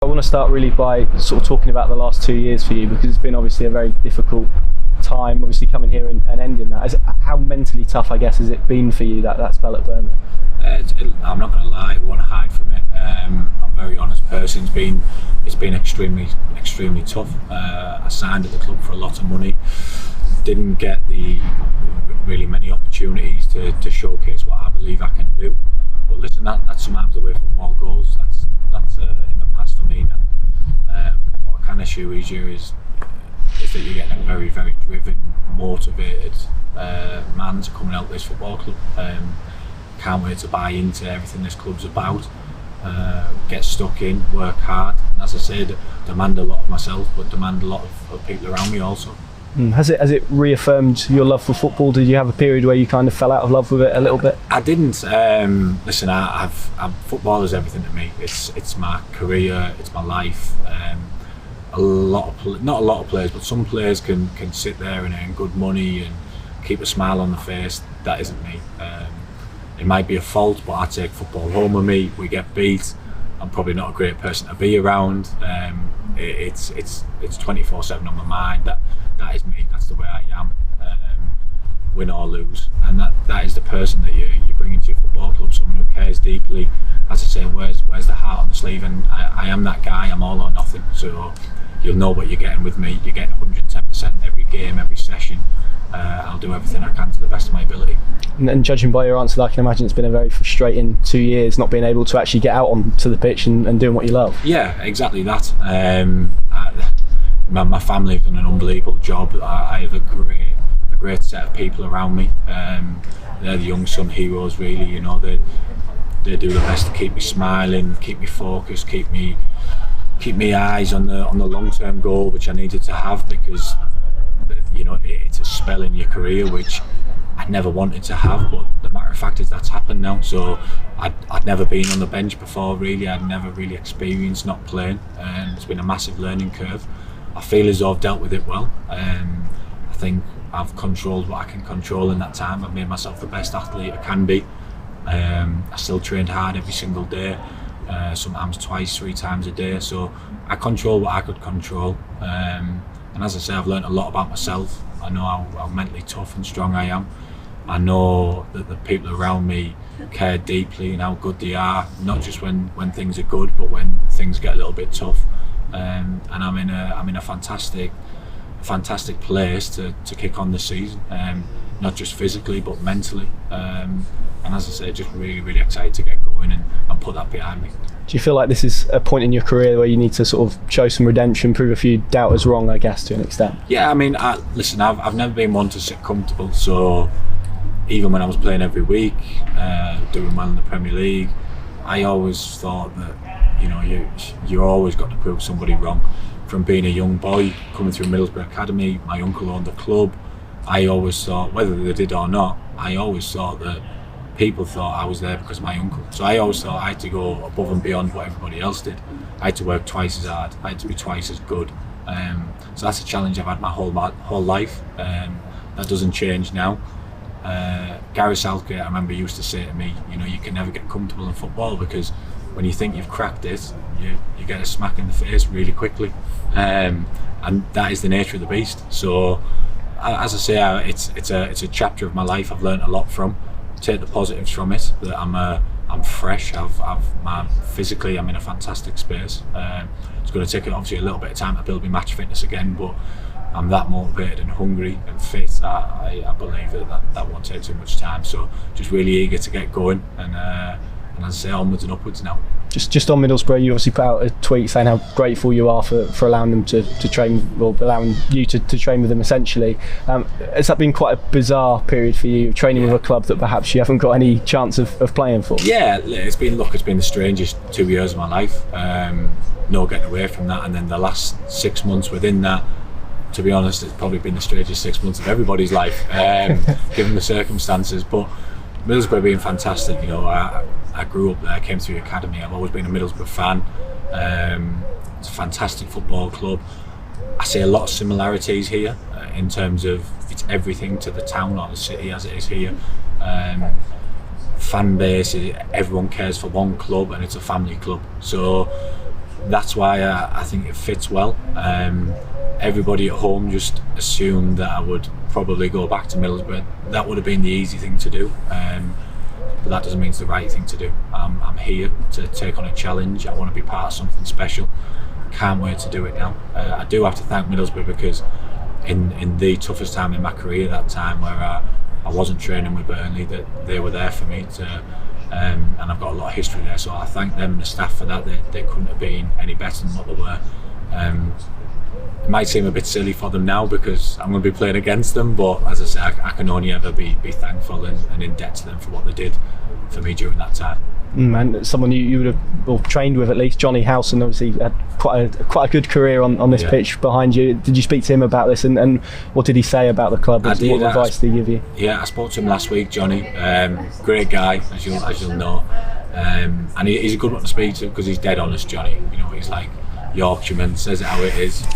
I want to start really by sort of talking about the last 2 years for you, because it's been obviously a very difficult time, obviously coming here and ending that. How mentally tough, I guess, has it been for you, that spell at Burnley? I'm not going to lie, I won't hide from it. I'm a very honest person. It's been extremely tough. I signed at the club for a lot of money, didn't get the really many opportunities to showcase what I believe I can do. But listen, that's sometimes the way football goes. That's in the past for me now. What I can assure you is that you're getting a very, very driven, motivated man to coming out of this football club. Can't wait to buy into everything this club's about. Get stuck in, work hard, and as I said, demand a lot of myself, but demand a lot of people around me also. Has it reaffirmed your love for football? Did you have a period where you kind of fell out of love with it a little bit? I didn't. Listen, football is everything to me. It's my career, it's my life. Not a lot of players, but some players can sit there and earn good money and keep a smile on the face. That isn't me. It might be a fault, but I take football home with me. We get beat. I'm probably not a great person to be around. It's 24/7 on my mind. That is me. That's the way I am. Win or lose, and that is the person that you bring into your football club. Someone who cares deeply. As I say, wears the heart on the sleeve, and I am that guy. I'm all or nothing. So you'll know what you're getting with me. You're getting 110% every game, every session. I'll do everything I can to the best of my ability. And judging by your answer, I can imagine it's been a very frustrating 2 years not being able to actually get out onto the pitch and doing what you love. Yeah, exactly that. My family have done an unbelievable job. I have a great set of people around me. They're the young son heroes, really. You know, they do the best to keep me smiling, keep me focused, keep me eyes on the long-term goal, which I needed to have, because you know it's a spell in your career which I never wanted to have, but the matter of fact is that's happened now. So I'd never been on the bench before, really. I'd never really experienced not playing, and it's been a massive learning curve. I feel as though I've dealt with it well. I think I've controlled what I can control in that time. I've made myself the best athlete I can be. I still trained hard every single day, sometimes twice, 3 times a day. So I control what I could control. And as I say, I've learned a lot about myself. I know how mentally tough and strong I am. I know that the people around me care deeply and how good they are, not just when things are good, but when things get a little bit tough. And I'm in a fantastic place to kick on this season, not just physically but mentally. And as I say, just really excited to get going and put that behind me. Do you feel like this is a point in your career where you need to sort of show some redemption, prove a few doubters wrong, I guess, to an extent? Yeah, I mean, listen, I've never been one to sit comfortable. So even when I was playing every week, doing well in the Premier League, I always thought that, you know, you always got to prove somebody wrong. From being a young boy coming through Middlesbrough Academy, my uncle owned the club. I always thought, whether they did or not, I always thought that people thought I was there because of my uncle. So I always thought I had to go above and beyond what everybody else did. I had to work twice as hard. I had to be twice as good. So that's a challenge I've had my whole life. That doesn't change now. Gary Southgate, I remember, used to say to me, you know, you can never get comfortable in football, because when you think you've cracked it, you get a smack in the face really quickly. And that is the nature of the beast. So as I say, it's a chapter of my life I've learned a lot from. Take the positives from it, that I'm fresh. Physically I'm in a fantastic space. It's going to take obviously a little bit of time to build my match fitness again, but I'm that motivated and hungry and fit. I believe that won't take too much time. So just really eager to get going, and as I say, onwards and upwards now. Just on Middlesbrough, you obviously put out a tweet saying how grateful you are for allowing them to train, or allowing you to train with them, essentially. Has that been quite a bizarre period for you, training with a club that perhaps you haven't got any chance of playing for? Yeah, it's been the strangest 2 years of my life. No getting away from that, and then the last 6 months within that, to be honest, it's probably been the strangest 6 months of everybody's life, given the circumstances. But Middlesbrough being fantastic, you know, I grew up there, came through the academy. I've always been a Middlesbrough fan. It's a fantastic football club. I see a lot of similarities here in terms of it's everything to the town or the city as it is here. Fan base, everyone cares for one club, and it's a family club. So that's why I think it fits well. Everybody at home just assumed that I would probably go back to Middlesbrough. That would have been the easy thing to do, but that doesn't mean it's the right thing to do. I'm here to take on a challenge. I want to be part of something special. Can't wait to do it now. I do have to thank Middlesbrough, because in the toughest time in my career, that time where I wasn't training with Burnley, that they were there for me to. And I've got a lot of history there, so I thank them and the staff for that. They couldn't have been any better than what they were. It might seem a bit silly for them now because I'm going to be playing against them, but as I say, I can only ever be thankful and in debt to them for what they did for me during that time. And someone you would have trained with, at least, Johnny Howson, obviously had quite a good career on this pitch behind you. Did you speak to him about this, and what did he say about the club? What advice did he give you? Yeah, I spoke to him last week, Johnny. Great guy, as you'll know, and he's a good one to speak to because he's dead honest, Johnny. You know, he's like Yorkshireman, says it how it is.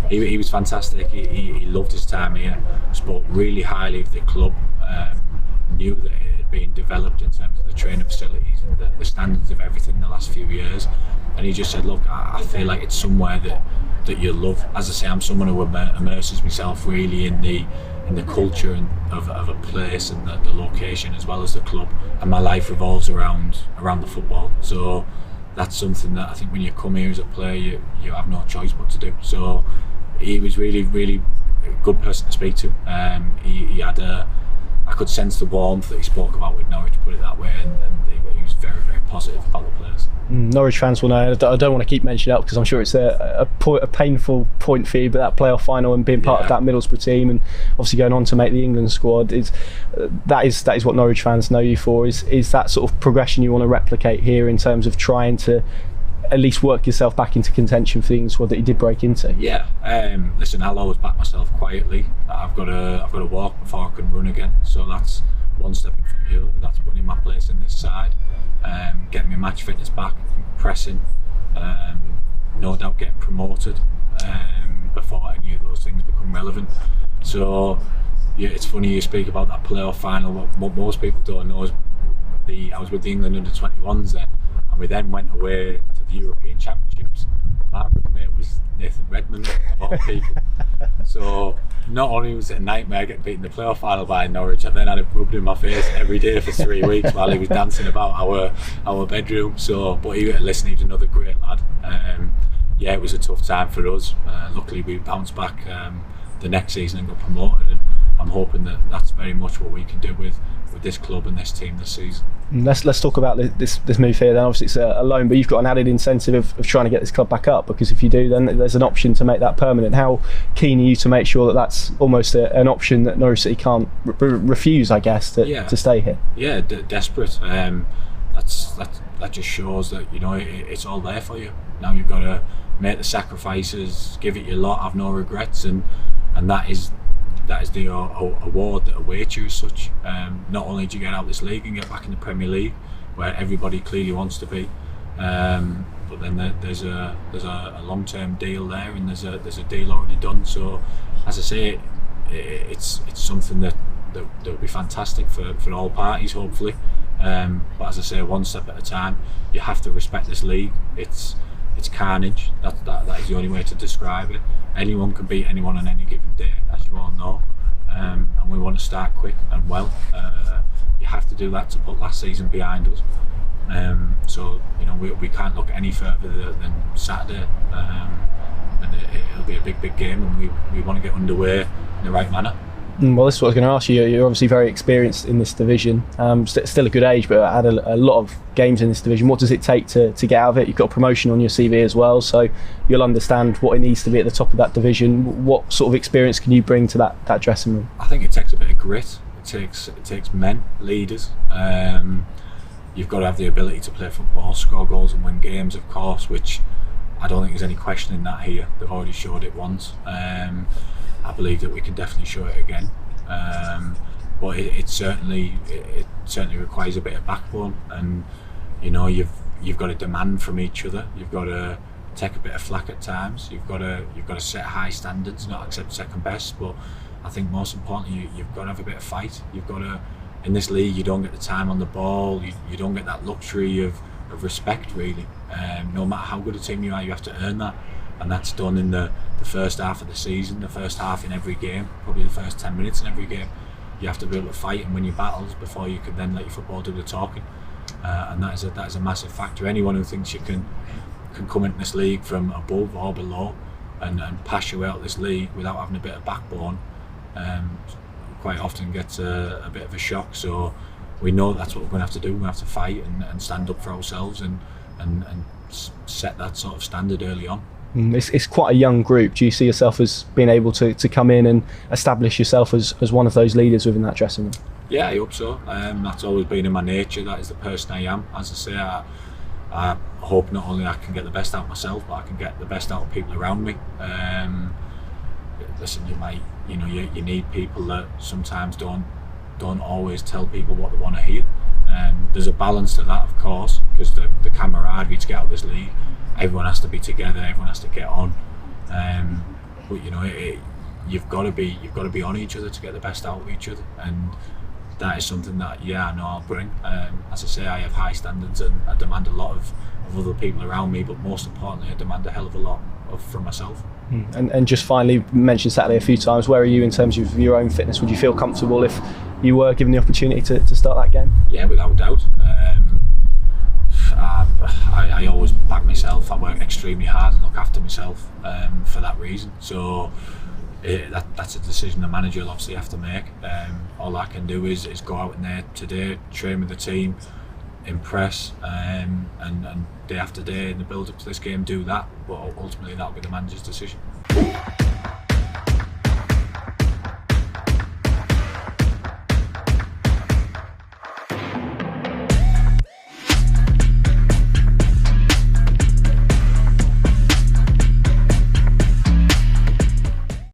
He was fantastic. He loved his time here. Spoke really highly of the club. Knew that it had been developed in terms of the training facilities and the standards of everything in the last few years. And he just said, look, I feel like it's somewhere that you'll love. As I say, I'm someone who immerses myself really in the culture of a place and the location as well as the club. And my life revolves around the football. So that's something that I think when you come here as a player, you have no choice but to do. So he was really, really a good person to speak to. He had I could sense the warmth that he spoke about with Norwich, put it that way, and he was very, very positive about the players. Norwich fans will know, I don't want to keep mentioning it up because I'm sure it's a painful point for you, but that playoff final and being part of that Middlesbrough team and obviously going on to make the England squad, that is what Norwich fans know you for. Is that sort of progression you want to replicate here in terms of trying to at least work yourself back into contention for the England squad that you did break into? Yeah, listen, I'll always back myself quietly. I've got to walk before I can run again. So that's one step in front of you, and that's winning my place in this side, getting my match fitness back, pressing, no doubt getting promoted before any of those things become relevant. So yeah, it's funny you speak about that playoff final. What most people don't know is I was with the England under-21s then, and we then went away to the European Championships. My roommate was Nathan Redmond, of all people. So not only was it a nightmare getting beaten in the playoff final by Norwich, I then had it rubbed in my face every day for 3 weeks while he was dancing about our bedroom. So, but listen, he was another great lad. Yeah, it was a tough time for us. Luckily, we bounced back the next season and got promoted, and I'm hoping that that's very much what we can do with this club and this team this season. Let's talk about this move here then. Obviously it's a loan, but you've got an added incentive of trying to get this club back up, because if you do, then there's an option to make that permanent. How keen are you to make sure that that's almost an option that Norwich City can't refuse, I guess, to stay here? Yeah, desperate. That just shows that, you know, it's all there for you. Now you've got to make the sacrifices, give it your lot, have no regrets, and that is the award that awaits you as such. Not only do you get out this league and get back in the Premier League, where everybody clearly wants to be, but then there's a long-term deal there, and there's a deal already done. So, as I say, it's something that will be fantastic for all parties, hopefully. But as I say, one step at a time. You have to respect this league. It's carnage. That is the only way to describe it. Anyone can beat anyone on any given day, as you all know, and we want to start quick and well. You have to do that to put last season behind us. So, you know, we can't look any further than Saturday, and it'll be a big game, and we want to get underway in the right manner. Well, this is what I was going to ask you. You're obviously very experienced in this division, still a good age, but had a lot of games in this division. What does it take to get out of it? You've got a promotion on your CV as well, so you'll understand what it needs to be at the top of that division. What sort of experience can you bring to that dressing room? I think it takes a bit of grit. It takes men, leaders. You've got to have the ability to play football, score goals and win games, of course, which I don't think there's any question in that here. They've already showed it once. I believe that we can definitely show it again, but it certainly requires a bit of backbone, and you know, you've got to demand from each other. You've got to take a bit of flack at times. You've got to set high standards, not accept second best. But I think most importantly, you've got to have a bit of fight. You've got to, in this league, you don't get the time on the ball. You don't get that luxury of respect, really. No matter how good a team you are, you have to earn that, and that's done in the first half of the season, the first half in every game, probably the first 10 minutes in every game. You have to be able to fight and win your battles before you can then let your football do the talking, and that is a massive factor. Anyone who thinks you can come into this league from above or below and pass you out this league without having a bit of backbone, quite often gets a bit of a shock. So we know that's what we're going to have to do. We have to fight and stand up for ourselves and set that sort of standard early on. It's quite a young group. Do you see yourself as being able to come in and establish yourself as one of those leaders within that dressing room? Yeah, I hope so. That's always been in my nature. That is the person I am. As I say, I hope not only I can get the best out of myself, but I can get the best out of people around me. Listen, you need people that sometimes don't always tell people what they want to hear. There's a balance to that, of course, because the camaraderie to get out of this league, everyone has to be together, everyone has to get on. But you've got to be on each other to get the best out of each other, and that is something that I know I'll bring. As I say, I have high standards and I demand a lot of other people around me, but most importantly I demand a hell of a lot from myself. And just finally, you mentioned Saturday a few times, where are you in terms of your own fitness? Would you feel comfortable if you were given the opportunity to start that game? Yeah, without doubt. I always back myself. I work extremely hard and look after myself for that reason. So that's a decision the manager will obviously have to make. All I can do is go out in there today, train with the team, impress, and day after day in the build up to this game do that. But ultimately that'll be the manager's decision.